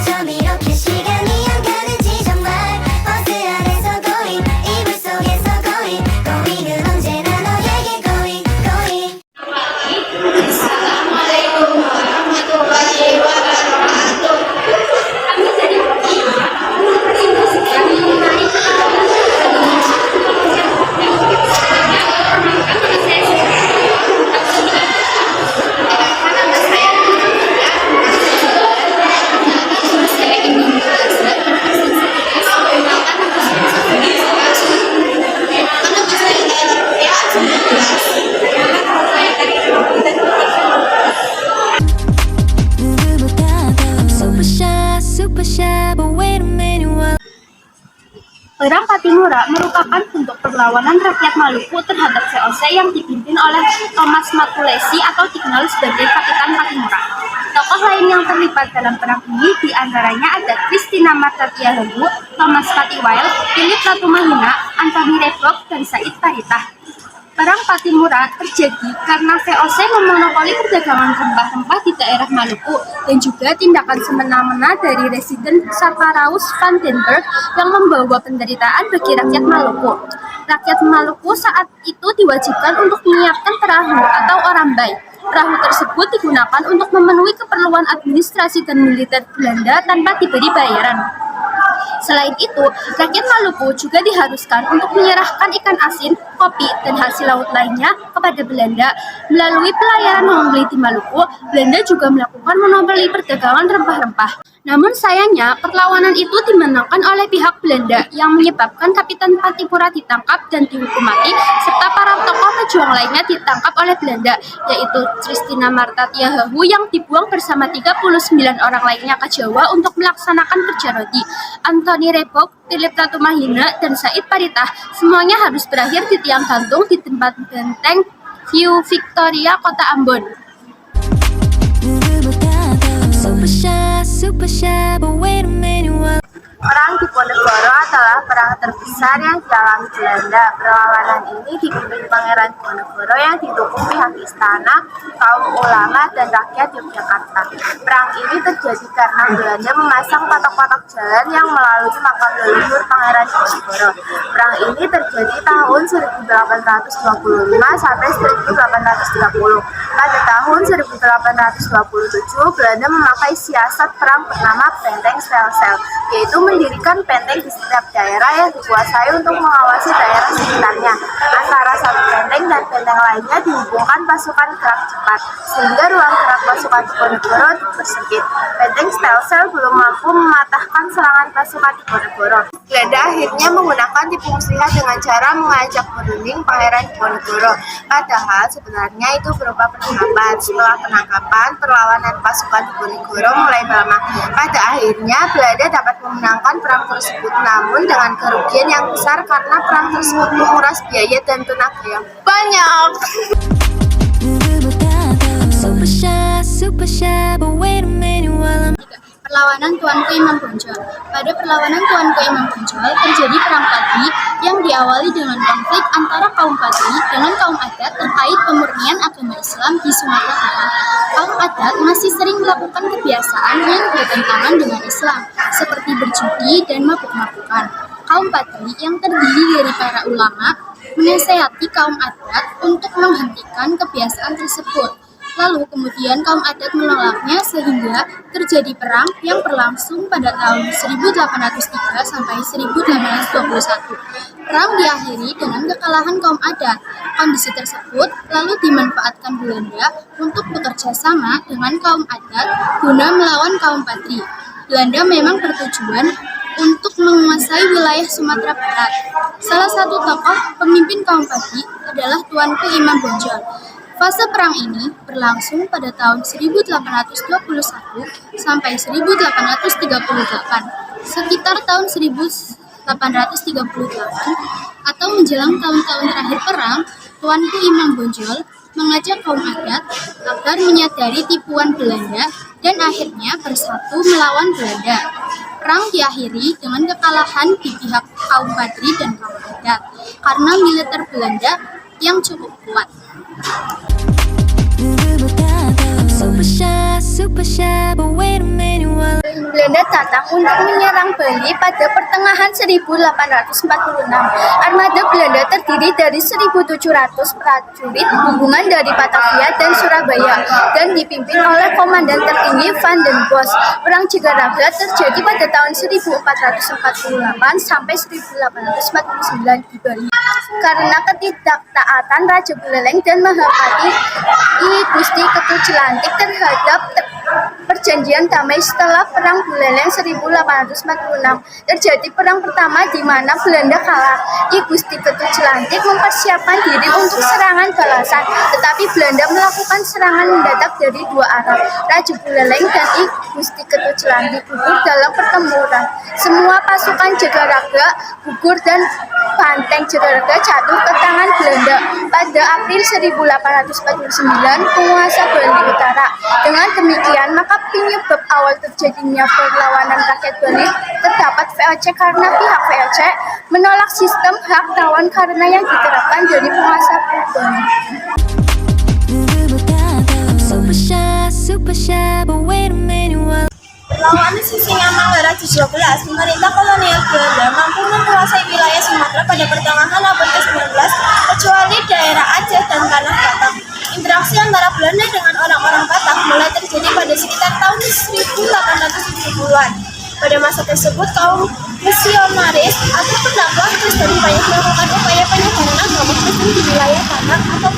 점 이렇게 시간이 안 가는지 정말 버스 안에서 going 이불 속에서 going은 언제나 너에게 going Assalamualaikum warahmatullahi wabarakatuh. Kami dari super shy but wait a minute while Perang Patimura merupakan bentuk perlawanan rakyat Maluku terhadap VOC yang dipimpin oleh Thomas Matulesi atau dikenal sebagai Kapitan Patimura. Tokoh lain yang terlibat dalam perang ini diantaranya ada Christina Martatiahahu, Thomas Patiwail, Philip Latumahina, Anthony Rebok, dan Said Paritah. Perang Patimura terjadi karena VOC memonopoli perdagangan rempah-rempah di daerah Maluku dan juga tindakan semena-mena dari Residen Saparaus van den Berg yang membawa penderitaan bagi rakyat Maluku. Rakyat Maluku saat itu diwajibkan untuk menyiapkan perahu atau orambai. Perahu tersebut digunakan untuk memenuhi keperluan administrasi dan militer Belanda tanpa diberi bayaran. Selain itu, rakyat Maluku juga diharuskan untuk menyerahkan ikan asin, kopi, dan hasil laut lainnya kepada Belanda. Melalui pelayaran membeli di Maluku, Belanda juga melakukan monopoli perdagangan rempah-rempah. Namun sayangnya, perlawanan itu dimenangkan oleh pihak Belanda yang menyebabkan Kapitan Patimura ditangkap dan dihukum mati, serta para tokoh pejuang lainnya ditangkap oleh Belanda, yaitu Christina Martatiahahu yang dibuang bersama 39 orang lainnya ke Jawa untuk melaksanakan kerja rodi. Anthony Rebok, Philip Latumahina, dan Said Paritah semuanya harus berakhir di tiang gantung di tempat benteng View Victoria, Kota Ambon. super shy but wait a minute while Perang Diponegoro adalah perang terbesar yang dialami Belanda. Perlawanan ini dipimpin Pangeran Diponegoro yang didukung pihak istana, kaum ulama, dan rakyat Yogyakarta. Perang ini terjadi karena Belanda memasang patok-patok jalan yang melalui makam leluhur Pangeran Diponegoro. Perang ini terjadi tahun 1825 sampai 1830. Pada tahun 1827, Belanda memakai siasat perang bernama Benteng Stelsel, yaitu mendirikan benteng di setiap daerah yang dikuasai untuk mengawasi daerah sekitarnya. Antara satu benteng dan benteng lainnya dihubungkan pasukan gerak cepat, sehingga ruang gerak pasukan Diponegoro dipersempit. Benteng Stelsel belum mampu mematahkan serangan pasukan Diponegoro. Belanda akhirnya menggunakan tipu muslihat dengan cara mengajak berunding Pangeran Diponegoro. Padahal sebenarnya itu berupa penangkapan. Setelah penangkapan, perlawanan pasukan Diponegoro mulai melemah. Pada akhirnya Belanda dapat memenangkan perang tersebut, namun dengan kerugian yang besar karena perang tersebut menguras biaya dan tenaga yang banyak. super shy but wait a minute while I'm Perlawanan Tuanku Imam Bonjol. Pada perlawanan Tuanku Imam Bonjol terjadi perang Pati yang diawali dengan konflik antara kaum Pati dengan kaum adat terkait pemurnian agama Islam di Sumatera Barat. Kaum adat masih sering melakukan kebiasaan yang bertentangan dengan Islam, seperti berjudi dan mabuk-mabukan. Kaum Pati yang terdiri dari para ulama menasehati kaum adat untuk menghentikan kebiasaan tersebut. Lalu kemudian kaum adat menolaknya sehingga terjadi perang yang berlangsung pada tahun 1803 sampai 1821. Perang diakhiri dengan kekalahan kaum adat. Kondisi tersebut lalu dimanfaatkan Belanda untuk bekerja sama dengan kaum adat guna melawan kaum Pati. Belanda memang bertujuan untuk menguasai wilayah Sumatera Barat. Salah satu tokoh pemimpin kaum Pati adalah Tuanku Imam Bonjol. Fase perang ini berlangsung pada tahun 1821 sampai 1838. Sekitar tahun 1838 atau menjelang tahun-tahun terakhir perang, Tuanku Imam Bonjol mengajak kaum adat agar menyadari tipuan Belanda dan akhirnya bersatu melawan Belanda. Perang diakhiri dengan kekalahan di pihak kaum Badri dan kaum adat karena militer Belanda yang cukup kuat. super shy but wait a minute while Belanda datang untuk menyerang Bali pada pertengahan 1846. Armada Belanda terdiri dari 1.700 prajurit gabungan dari Batavia dan Surabaya dan dipimpin oleh Komandan tertinggi Van den Bosch. Perang Jagaraga terjadi pada tahun 1448 sampai 1849 di Bali. Karena ketidaktaatan Raja Buleleng dan Mahapati I Gusti Ketujelantik terhadap perjanjian damai setelah Perang Buleleng 1846, terjadi perang pertama di mana Belanda kalah. I Gusti Ketujelantik mempersiapkan diri untuk serangan balasan, tetapi Belanda melakukan serangan mendadak dari dua arah. Raja Buleleng dan I Gusti Ketujelantik gugur dalam pertempuran. Semua pasukan Jagaraga gugur dan banteng Jagaraga jatuh ke tangan Belanda. Pada April 1849, penguasa Bali Utara. Dengan demikian, maka penyebab awal terjadinya perlawanan rakyat Bali terdapat VOC karena pihak VOC menolak sistem hak tawon karena yang diterapkan dari penguasa Bali. Perlawanan Sisingamangara Raja 12, pemerintah kolonial Belanda mampu menguasai wilayah Sumatera pada pertengahan abad ke-19, kecuali daerah Aceh dan Tanah Batak. Interaksi antara Belanda dengan orang-orang Batak mulai terjadi pada sekitar tahun 1870-an. Pada masa tersebut, kaum misionaris atau pendakwah Kristen banyak melakukan upaya penyebaran agama Kristen di wilayah Batak atau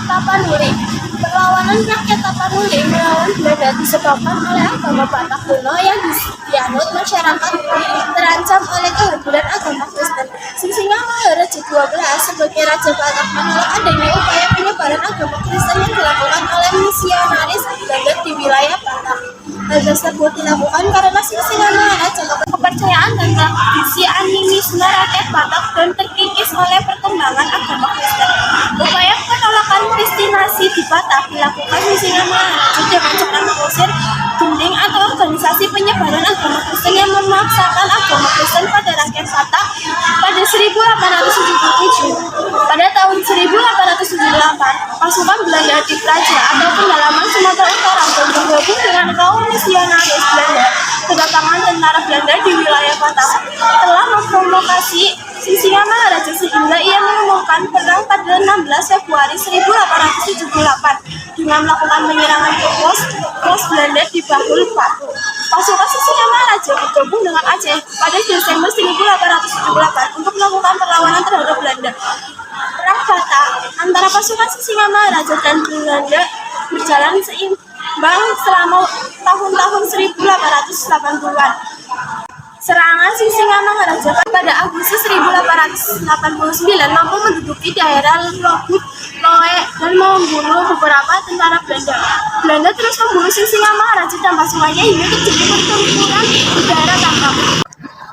Tapanuli. Perlawanan rakyat Tapanuli melawan Belanda disebabkan oleh agama Batak kuno yang dianut masyarakat terancam oleh kehadiran agama Kristen. Sisingamangara Raja 12 sebagai Raja Batak menolak adanya upaya penyebaran agama Kristen yang dilakukan oleh misionaris Belanda di wilayah Batak. Hal tersebut dilakukan karena Sisingamangara jaga kepercayaan dan tradisi animisme rakyat Batak dan terkikis oleh perkembangan agama Kristen. Upaya penolakan Kristinasi di Batak dilakukan Sisingamangara dengan cara mengusir gending atau organisasi penyebaran agama Kristen yang memaksakan agama Kristen pada rakyat Batak pada 1877. Pada tahun 1878, pasukan Belanda di Praja atau pedalaman Sumatera Utara bergabung dengan kaum misionaris Belanda. Kedatangan tentara Belanda di wilayah Batak telah memprovokasi Sisingamangara sehingga ia mengumumkan perang pada 16 Februari 1878 dengan melakukan penyerangan ke pos Belanda di Bahul Batu. Pasukan Sisingamangara bergabung dengan Aceh pada Desember 1878 untuk melakukan perlawanan terhadap Belanda. Perang Batak antara pasukan Sisingamangara dan Belanda berjalan seimbang selama tahun-tahun 1880-an. Serangan Sisingamangara pada Agustus 1889 mampu menduduki daerah Lobut, Loe, dan membunuh beberapa tentara Belanda. Belanda terus membunuh Sisingamangara dan pasukannya hingga terjadi pertempuran di daerah Tangkap.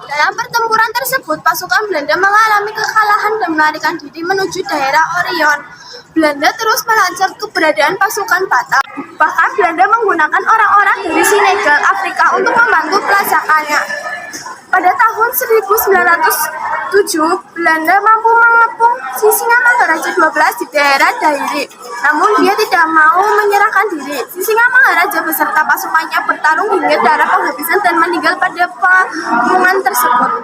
Dalam pertempuran tersebut, pasukan Belanda mengalami kekalahan dan melarikan diri menuju daerah Orion. Belanda terus melacak keberadaan pasukan Batak. Bahkan Belanda menggunakan orang-orang dari Senegal, Afrika untuk membantu pelacakannya. Pada tahun 1907, Belanda mampu mengepung Sisingamangara Raja 12 di daerah Dairi. Namun dia tidak mau menyerahkan diri. Sisingamangara Raja beserta pasukannya bertarung hingga darah penghabisan dan meninggal pada pengepungan tersebut.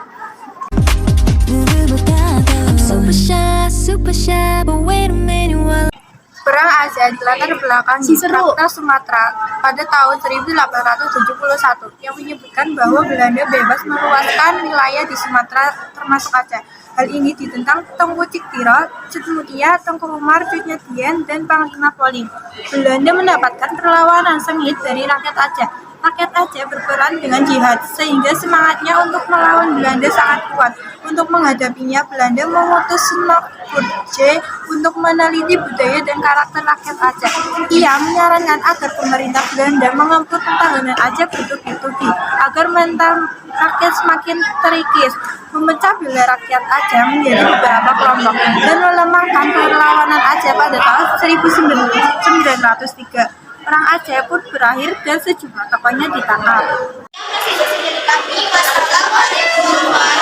Perang Aceh dilatar belakangi Traktat Sumatera pada tahun 1871 yang menyebutkan bahwa Belanda bebas meluaskan wilayah di Sumatera termasuk Aceh. Hal ini ditentang Tengku Ciktiro, Cutmutia, Tengku Umar, Cutnyadien, dan Panglima Polim. Belanda mendapatkan perlawanan sengit dari rakyat Aceh. Rakyat Aceh berperan dengan jihad, sehingga semangatnya untuk melawan Belanda sangat kuat. Untuk menghadapinya, Belanda mengutus Senok Gurdjieff untuk meneliti budaya dan karakter rakyat Aceh. Ia menyarankan agar pemerintah Belanda mengatur pertahanan Aceh bertubi-tubi, agar mental rakyat semakin terikis, memecah belah rakyat Aceh menjadi beberapa kelompok, dan melemahkan perlawanan Aceh pada tahun 1903. Perang Aceh pun berakhir dan sejumlah tokohnya ditangkap. Masih dari kami, wassalamualaikum warahmatullahi wabarakatuh.